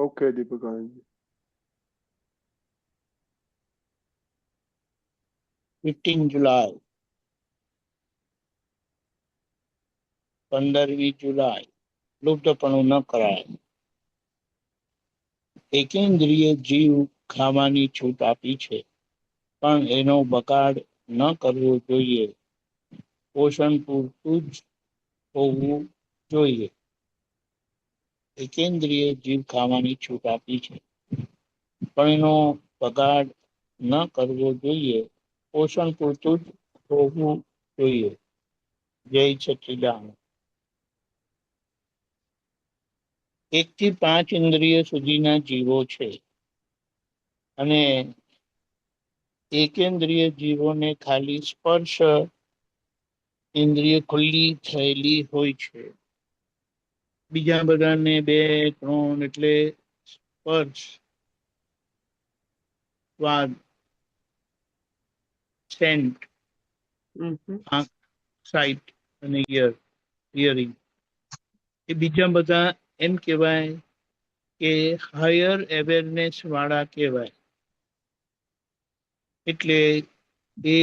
Okay દીપક આનંદ. 15 જુલાઈ, 15મી જુલાઈ લુપ્તપણું ન કરાય. એકેન્દ્રિય જીવ ખાવાની છૂટ આપી છે, પણ એનો બગાડ ન કરવો જોઈએ. પોષણ પૂરતું જ હોવું જોઈએ. એકેન્દ્રિય જીવ ખાવાની છૂટ આપી છે, પણ એનો બગાડ ન કરવો જોઈએ. પોષણ પૂરતું જ હોવું જોઈએ. જય સચ્ચિદાનંદ. 1 થી 5 ઇન્દ્રિય સુધીના જીવો છે, અને એકેન્દ્રિય જીવોને ખાલી સ્પર્શ ઇન્દ્રિય ખુલ્લી થયેલી હોય છે. બીજા બધાને 2, 3 એટલે સ્પર્શ, સ્વાદ, સેન્ટ, આંખ, સાઇટ અને હિયરિંગ, એ બીજા બધા એમ કહેવાય કે હાયર અવેરનેસ વાળા કહેવાય. એટલે એ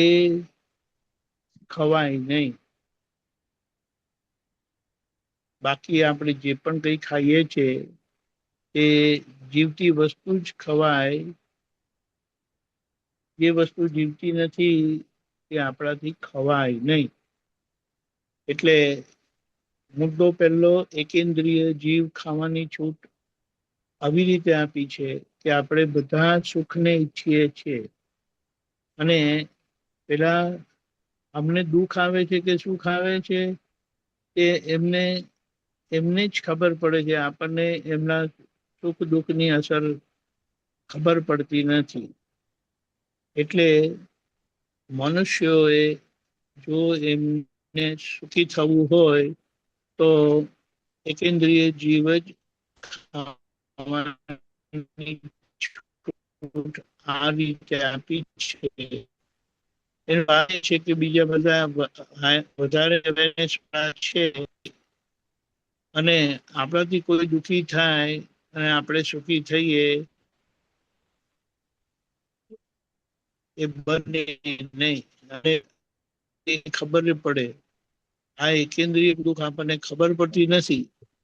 ખવાય નહીં. બાકી આપણે જે પણ કંઈ ખાઈએ છીએ એ જીવતી વસ્તુ જ ખવાય. જે વસ્તુ જીવતી નથી એ આપણાથી ખવાય નહીં. એટલે મુદ્દો પહેલો, એકેન્દ્રિય જીવ ખાવાની છૂટ આવી રીતે આપી છે કે આપણે બધા સુખને ઈચ્છીએ છીએ, અને પેલા અમને દુઃખ આવે છે કે સુખ આવે છે એ એમને જ ખબર પડે છે. આપણને એમના સુખ દુઃખની અસર ખબર પડતી નથી. એટલે મનુષ્યોએ જો એમને સુખી થવું હોય તો એકેન્દ્રિય જીવ જ આ રીતે આપી છે. એનું કારણ છે કે બીજા બધા વધારે અવેરનેસ છે, અને આપણાથી કોઈ દુઃખી થાય અને આપણે સુખી થઈએ એ બંને નહીં. અને એ ખબર પડે. આ એકેન્દ્રિય દુઃખ આપણને ખબર પડતી નથી,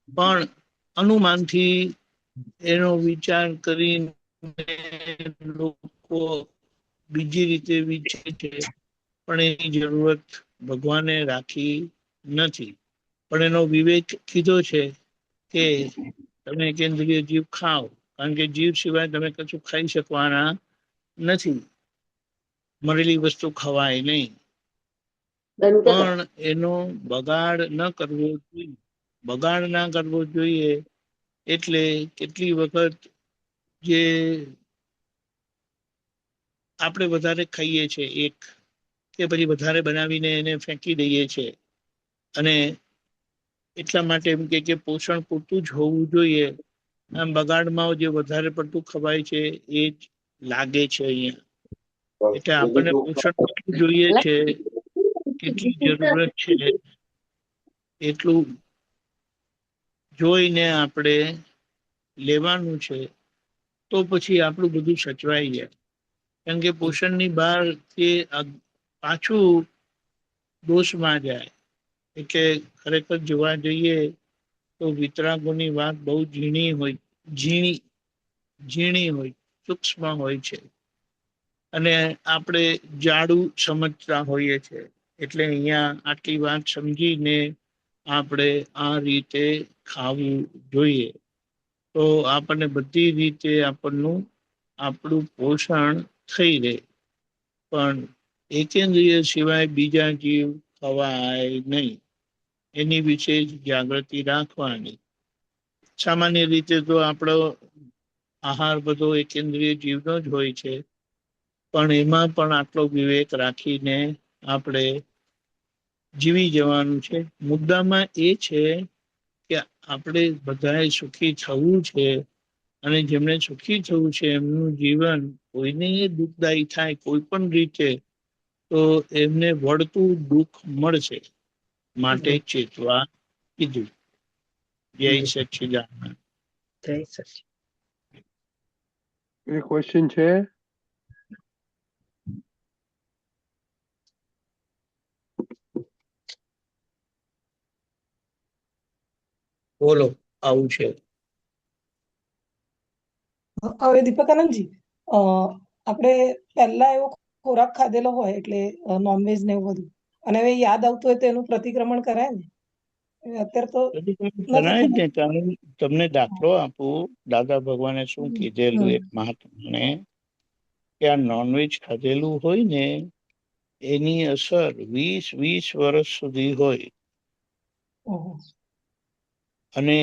પણ અનુમાનથી એનો વિચાર કરીને લોકો બીજી રીતે વિચારે છે, પણ એની જરૂરત ભગવાને રાખી નથી. પણ એનો વિવેક કીધો છે કે તમે કેન્દ્રીય જીવ ખાઓ, કારણ કે જીવ સિવાય તમે કશું ખાઈ શકવાના નથી. મરેલી વસ્તુ ખવાય નહીં, પણ એનો બગાડ ન કરવો જોઈએ. બગાડ ના કરવો જોઈએ એટલે કેટલી વખત જે આપણે વધારે ખાઈએ છીએ એક કે પછી વધારે બનાવીને એને ફેંકી દઈએ છીએ, અને એટલા માટે એમ કે પોષણ પૂરતું જ હોવું જોઈએ. આમ બગાડમાં જે વધારે પડતું ખવાય છે એ જ લાગે છે અહીંયા. એટલે આપણને પોષણ કેટલું જોઈએ છે, કેટલી જરૂરત છે, એટલું જોઈને આપણે લેવાનું છે. તો પછી આપણું બધું સચવાઈ જાય. કારણ કે પોષણની બહાર તે પાછું દોષમાં જાય. એટલે ખરેખર જોવા જઈએ તો વિતરાગોની વાત બહુ ઝીણી હોય, સૂક્ષ્મ હોય છે, અને આપણે જાડું સમજતા હોઈએ છીએ. એટલે અહીંયા આટલી વાત સમજીને આપણે આ રીતે ખાવું જોઈએ, તો આપણને બધી રીતે આપણું પોષણ થઈ રહે. પણ એકેન્દ્રિય સિવાય બીજા જીવ ખવાય નહીં. એની વિશે જાગૃતિ રાખવાની. સામાન્ય રીતે તો આપણો આહાર બધો એકેન્દ્રિય જીવનો જ હોય છે, પણ એમાં પણ આટલો વિવેક રાખીને આપણે જીવી જવાનું છે. મુદ્દામાં એ છે કે આપણે બધાએ સુખી થવું છે, અને જેમને સુખી થવું છે એમનું જીવન કોઈને દુઃખદાયી થાય કોઈ પણ રીતે તો એમને વળતું દુઃખ મળશે. માટે ચેતવા કીધું. જય સચ્ચિદાનંદ. જય સચ્ચિદાનંદ. એ ક્વેશ્ચન છે? બોલો, આવું છે. હવે દીપકાનંદજી, આપણે પહેલા એવો ખોરાક ખાધેલો હોય એટલે નોનવેજ ને એવું બધું, અને હવે યાદ આવતું હોય તો એનું પ્રતિક્રમણ કરાય ને. અત્યારે તો નથી કરાય જ ખબર. ને. તમને દાખલો આપું, દાદા ભગવાને શું હમ કીધેલું હમ એક મહાત્માને, કે આ નોનવેજ ખાધેલું હોય ને એની અસર 20 વર્ષ સુધી હોય. ઓહો. અને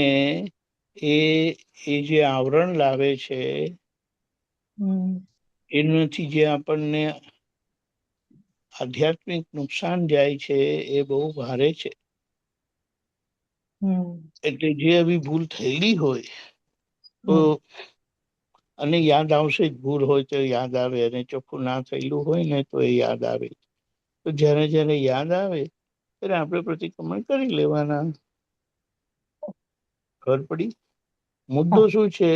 એ એ જે આવરણ લાવે છે હમ એનાથી જે આપણને આધ્યાત્મિક નુકસાન જાય છે એ બહુ ભારે છે. હમ એટલે જે આવી ભૂલ થયેલી હોય તો, હમ અને યાદ આવશે જ, ભૂલ હોય તો યાદ આવે, અને ચોખ્ખું ના થયેલું હોય ને તો એ યાદ આવે. તો જ્યારે જ્યારે યાદ આવે ત્યારે આપણે પ્રતિક્રમણ કરી લેવાના. ખબર પડી? મુદ્દો હા. શું છે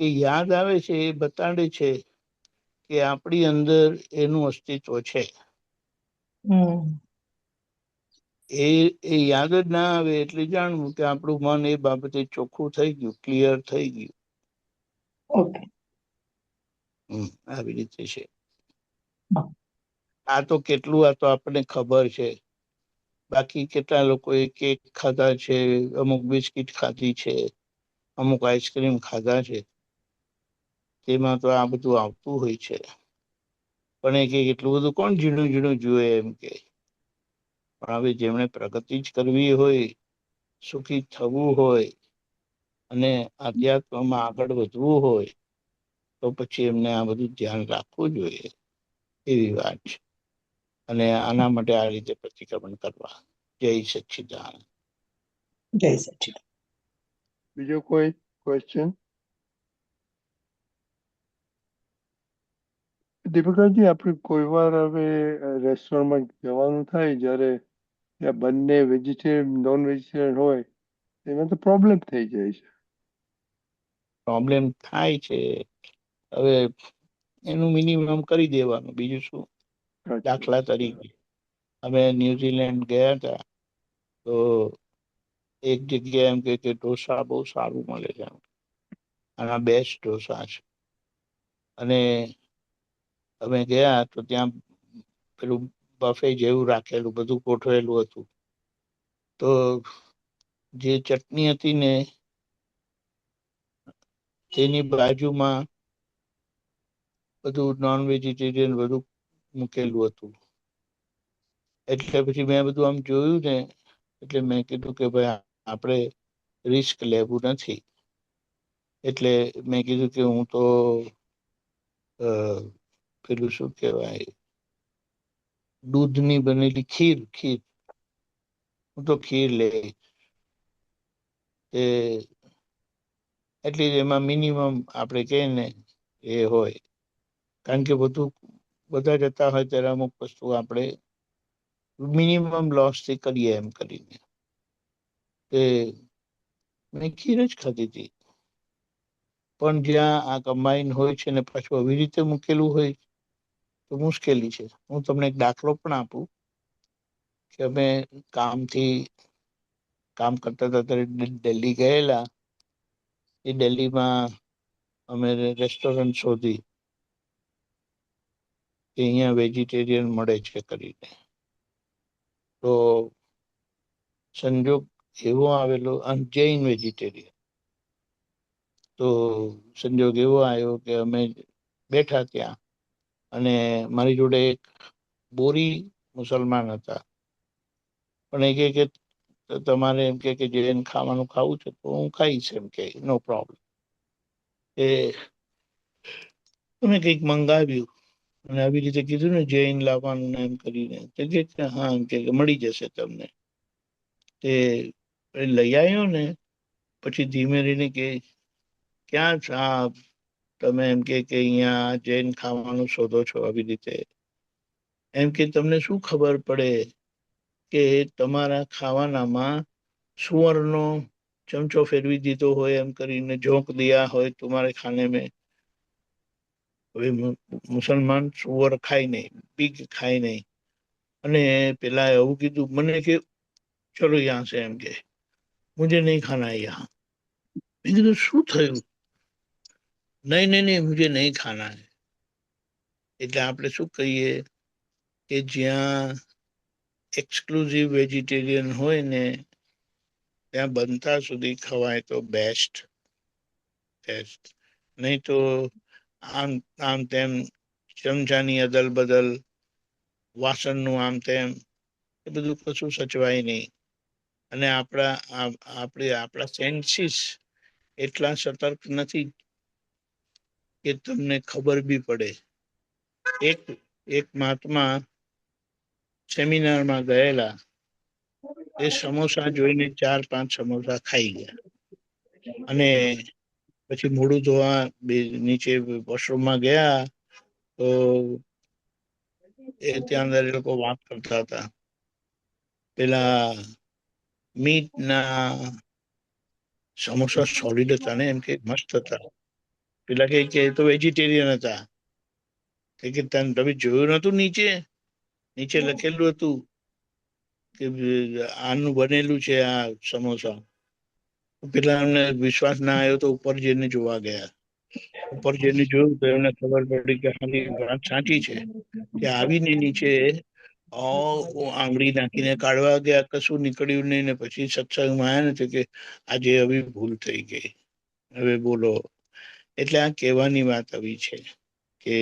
કે યાદ આવે છે એ બતાડે છે કે આપણી અંદર એનું અસ્તિત્વ છે. હમ એ યાદ જ ના આવે એટલે જાણવું કે આપણું મન એ બાબતે ચોખ્ખું થઈ ગયું, ક્લિયર થઈ ગયું. ઓકે. આવી રીતે છે. હા. આ તો કેટલું, આ તો આપણને ખબર છે. બાકી કેટલા લોકોએ કેક ખાધા છે, અમુક બિસ્કીટ ખાધી છે, અમુક આઈસ્ક્રીમ ખાધા છે, તેમાં તો આ બધું આવતું હોય છે. પણ એ કે એટલું બધું કોણ ઝીણું ઝીણું જુએ એમ કે. પણ હવે જેમણે પ્રગતિ જ કરવી હોય, સુખી થવું હોય અને અધ્યાત્મમાં આગળ વધવું હોય તો પછી એમને આ બધું ધ્યાન રાખવું જોઈએ, એવી વાત છે. અને આના માટે આ રીતે પ્રતિક્રમણ કરવા. જય સચ્ચિદાનંદ. જય સચિદાનંદ. બીજો કોઈ ક્વેશ્ચન? દીપિકાજી, આપણે કોઈ વાર હવે રેસ્ટોરન્ટમાં જવાનું થાય જ્યારે ત્યાં બંને વેજીટેરિયન નોન વેજીટેરિયન હોય, એમાં તો પ્રોબ્લેમ થઈ જાય છે. પ્રોબ્લેમ થાય છે. હવે એનું મિનિમમ કરી દેવાનું, બીજું શું. અચ્છા. દાખલા તરીકે અમે ન્યુઝીલેન્ડ ગયા હતા, તો એક જગ્યાએ એમ કે ઢોસા બહુ સારું મળે છે, આના બેસ્ટ ઢોસા છે. અને અમે ગયા તો ત્યાં પેલું બફે જેવું રાખેલું, બધું ગોઠવેલું હતું. તો જે ચટણી હતી ને તેની બાજુમાં બધું નોન વેજીટેરિયન બધું મૂકેલું હતું. એટલે પછી મેં બધું આમ જોયું ને, એટલે મેં કીધું કે ભાઈ આપણે રિસ્ક લેવું નથી. એટલે મેં કીધું કે હું તો પેલું શું કહેવાય, દૂધની બનેલી ખીર ખીર હું તો ખીર લઈશ. એટલે એમાં મિનિમમ આપણે કહીએ ને એ હોય. કારણ કે બધું બધા જતા હોય ત્યારે અમુક વસ્તુ આપણે મિનિમમ લોસથી કરીએ એમ કરીને. મેં ખીર જ ખાધી હતી. પણ જ્યાં આ કમ્બાઈન હોય છે ને પાછું આવી રીતે મૂકેલું હોય તો મુશ્કેલી છે. હું તમને એક દાખલો પણ આપું કે અમે કામ કરતા હતા ત્યારે દિલ્હી ગયેલા. એ દિલ્હીમાં અમે રેસ્ટોરન્ટ શોધી કે અહીંયા વેજીટેરિયન મળે છે કરીને. તો સંજોગ એવો આવેલો, જૈન વેજીટેરિયન. તો સંજોગ એવો આવ્યો કે અમે બેઠા ત્યાં, અને મારી જોડે એક બોરી મુસલમાન હતા. પણ એ કે તમારે એમ કે જૈન ખાવાનું ખાવું છે તો હું ખાઈશ, એમ કે નો પ્રોબ્લેમ. તમે કંઈક મંગાવ્યું અને આવી રીતે કીધું ને જૈન લાવવાનું એમ કરીને, તો કે હા એમ કે મળી જશે તમને. તે લઈ આવ્યો ને પછી ધીમે રહીને કે ક્યાં તમે એમ કે અહીંયા જૈન ખાવાનું શોધો છો આવી રીતે. એમ કે તમને શું ખબર પડે કે તમારા ખાવાનામાં સુવરનો ચમચો ફેરવી દીધો હોય એમ કરીને, ઝોંક દિયા હોય તુમ્હારે ખાને મેં. હવે મુસલમાન સુવર ખાય નહીં, પીગ ખાય નહીં. અને પેલા એવું કીધું મને કે ચલો યહાં સે, એમ કે મુझे नहीं खाना है यहाँ. મેં કીધું શું થયું? નહીં નહીં નહીં, મુझे नहीं खाना है. એટલે આપણે શું કહીએ કે જ્યાં એક્સક્લુઝિવ વેજીટેરિયન હોય ને ત્યાં બનતા સુધી ખવાય તો બેસ્ટ. નહીં તો આમ આમ તેમ ચમચાની અદલ બદલ, વાસણનું આમ તેમ, એ બધું કશું સચવાય નહીં. અને આપણા સેન્સીસ એટલા સતર્ક નથી કે તમને ખબર બી પડે. એક મહાત્મા સેમિનારમાં ગયેલા, એ સમોસા જોઈને 4-5 સમોસા ખાઈ ગયા. અને પછી મોઢું ધોવા નીચે વોશરૂમમાં ગયા તો એ ત્યાં અંદર એ લોકો વાત કરતા હતા. પેલા મીટના સમોસા સોલિડ હતા ને, એમ કે મસ્ત હતા. પેલા કે એ તો વેજીટેરિયન હતા. કે તમે જોયું નતું નીચે લખેલું હતું કે આનું બનેલું છે આ સમોસા. પેલા એમને વિશ્વાસ ના આવ્યો તો ઉપર જઈને જોવા ગયા. ઉપર જઈને જોયું તો એમને ખબર પડી કે આની વાત સાચી છે. કે આવીને નીચે આંગળી નાખીને કાઢવા ગયા, કશું નીકળ્યું નહીં. ને પછી સત્સંગમાં આવ્યા ને કે આજે હવે ભૂલ થઈ ગઈ, હવે બોલો. એટલે આ કહેવાની વાત આવી છે કે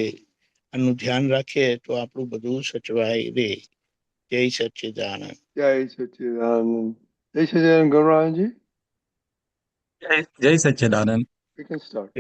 આનું ધ્યાન રાખીએ તો આપણું બધું સચવાય રે. જય સચ્ચિદાનંદ. જય સચ્ચિદાનંદ. જય સચ્ચિદાનંદ. ગૌરાંગજી, જય સચ્ચિદાનંદ. we can start.